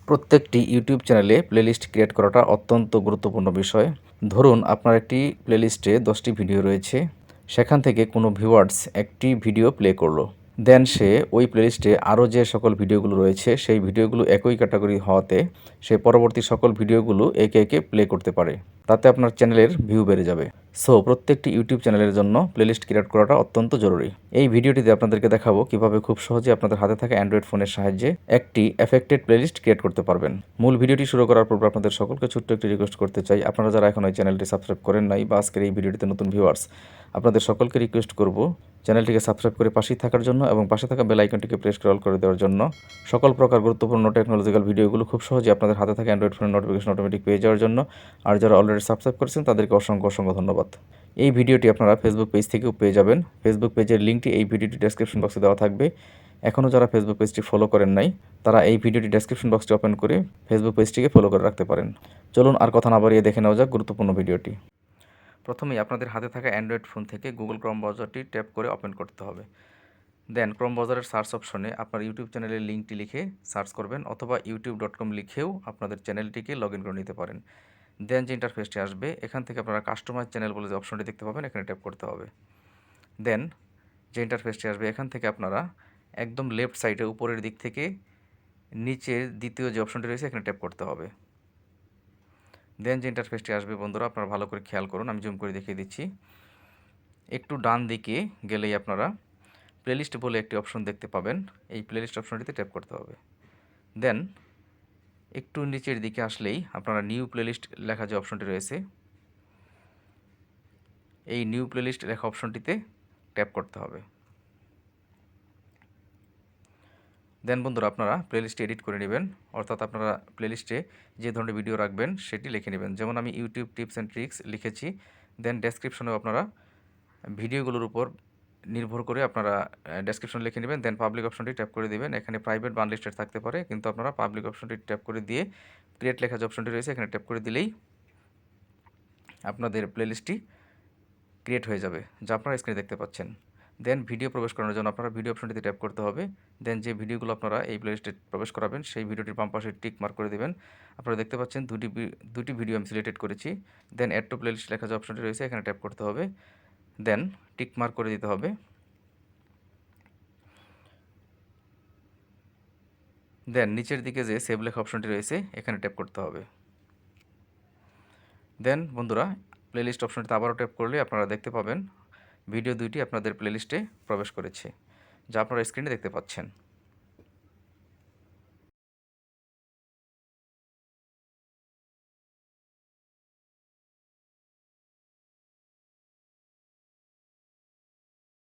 প্রত্যেকটি ইউটিউব চ্যানেলে playlist create করাটা অত্যন্ত গুরুত্বপূর্ণ বিষয়। ধরুন আপনার একটি প্লেলিস্টে 10টি ভিডিও রয়েছে, সেখান থেকে কোনো ভিউয়ার্স একটি ভিডিও প্লে করলো। দেন সে ওই প্লেলিস্টে আরও যে সকল ভিডিওগুলো রয়েছে সেই ভিডিওগুলো একই ক্যাটাগরি হওয়াতে সে পরবর্তী সকল ভিডিওগুলো একে একে প্লে করতে পারে। তাতে আপনার চ্যানেলের ভিউ বেড়ে যাবে। সো প্রত্যেকটি ইউটিউব চ্যানেলের জন্য প্লেলিস্ট ক্রিয়েট করাটা অত্যন্ত জরুরি। এই ভিডিওটিতে আপনাদেরকে দেখাবো কিভাবে খুব সহজে আপনাদের হাতে থাকা অ্যান্ড্রয়েড ফোনের সাহায্যে একটি এফেক্টেড প্লেলিস্ট ক্রিয়েট করতে পারবেন। মূল ভিডিওটি শুরু করার পূর্বে আপনাদের সকলকে ছোট্ট একটি রিকোয়েস্ট করতে চাই, আপনারা যারা এখন এই চ্যানেলটি সাবস্ক্রাইব করেন নাই বা আজকের এই ভিডিওটিতে নতুন ভিউয়ার্স, আপনাদের সকলকে রিকোয়েস্ট করব চ্যানেলটিকে সাবস্ক্রাইব করে পাশেই থাকার জন্য এবং পাশে থাকা বেল আইকনটিকে প্রেস করে অল করে দেওয়ার জন্য। সকল প্রকার গুরুত্বপূর্ণ টেকনোলজিক্যাল ভিডিওগুলো খুব সহজে আপনাদের হাতে থাকা অ্যান্ড্রয়েড ফোনের নোটিফিকেশন অটোমেটিক পেয়ে যাওয়ার জন্য। আর যারা অলরেডি সাবস্ক্রাইব করেছেন তাদেরকে অসংখ্য অসংখ্য ধন্যবাদ। এই ভিডিওটি আপনারা ফেসবুক পেজ থেকেও পেয়ে যাবেন। ফেসবুক পেজের লিঙ্কটি এই ভিডিওটি ডেসক্রিপশন বক্সে দেওয়া থাকবে। এখনও যারা ফেসবুক পেজটি ফলো করেন নাই তারা এই ভিডিওটি ডেসক্রিপশন বক্সটি ওপেন করে ফেসবুক পেজটিকে ফলো করে রাখতে পারেন। চলুন আর কথা না বাড়িয়ে দেখে নেওয়া যাক গুরুত্বপূর্ণ ভিডিওটি। প্রথমেই আপনাদের হাতে থাকা অ্যান্ড্রয়েড ফোন থেকে গুগল ক্রোম ব্রাউজারটি ট্যাপ করে ওপেন করতে হবে। দেন ক্রোম ব্রাউজারের সার্চ অপশনে আপনার ইউটিউব চ্যানেলের লিঙ্কটি লিখে সার্চ করবেন, অথবা youtube.com লিখেও আপনাদের চ্যানেলটিকে লগ ইন করে নিতে পারেন। দেন যে ইন্টারফেসটি আসবে, এখান থেকে আপনারা কাস্টমাইজ চ্যানেল বলে যে অপশনটি দেখতে পাবেন, এখানে ট্যাপ করতে হবে। দেন যে ইন্টারফেসটি আসবে, এখান থেকে আপনারা একদম লেফট সাইডে উপরের দিক থেকে নিচের দ্বিতীয় যে অপশনটি রয়েছে এখানে ট্যাপ করতে হবে। দেন যে ইন্টারফেসটি আসবে বন্ধুরা, আপনারা ভালো করে খেয়াল করুন, আমি জুম করে দেখিয়ে দিচ্ছি। একটু ডান দিকে গেলেই আপনারা প্লেলিস্ট বলে একটি অপশন দেখতে পাবেন, এই প্লেলিস্ট অপশনটিতে ট্যাপ করতে হবে। দেন একটু নিচের দিকে আসলেই আপনারা নিউ প্লেলিস্ট লেখা যে অপশনটি রয়েছে, এই নিউ প্লেলিস্ট লেখা অপশনটিতে ট্যাপ করতে হবে। দেন বন্ধুরা আপনারা প্লেলিস্টে এডিট করে নেবেন, অর্থাৎ আপনারা প্লেলিস্টে যে ধরনের ভিডিও রাখবেন সেটি লিখে নেবেন। যেমন আমি ইউটিউব টিপস অ্যান্ড ট্রিক্স লিখেছি। দেন ডেসক্রিপশনেও আপনারা ভিডিওগুলোর উপর নির্ভর করে আপনারা ডেসক্রিপশন লিখে নেবেন। দেন পাবলিক অপশনটি ট্যাপ করে দেবেন। এখানে প্রাইভেট বা আনলিস্টেড থাকতে পারে, কিন্তু আপনারা পাবলিক অপশনটি ট্যাপ করে দিয়ে ক্রিয়েট লেখা যে অপশনটি রয়েছে এখানে ট্যাপ করে দিলেই আপনাদের প্লেলিস্টটি ক্রিয়েট হয়ে যাবে, যা আপনারা স্ক্রিনে দেখতে পাচ্ছেন। দেন ভিডিও প্রবেশ করানোর জন্য আপনারা ভিডিও অপশনটিতে ট্যাপ করতে হবে। দেন যে ভিডিওগুলো আপনারা এই প্লেলিস্টে প্রবেশ করাবেন সেই ভিডিওটির বাম পাশে টিক মার্ক করে দেবেন। আপনারা দেখতে পাচ্ছেন দুটি ভিডিও আমি সিলেক্টেড করেছি। দেন অ্যাড টু প্লেলিস্ট লেখা যে অপশনটি রয়েছে এখানে ট্যাপ করতে হবে। দেন টিক মার্ক করে দিতে হবে। দেন নিচের দিকে যে সেভ লেখা অপশনটি রয়েছে এখানে ট্যাপ করতে হবে। দেন বন্ধুরা প্লেলিস্ট অপশনটিতে আবারও ট্যাপ করলে আপনারা দেখতে পাবেন ভিডিও দুইটি আপনাদের প্লেলিস্টে প্রবেশ করেছে, যা আপনারা স্ক্রিনে দেখতে পাচ্ছেন।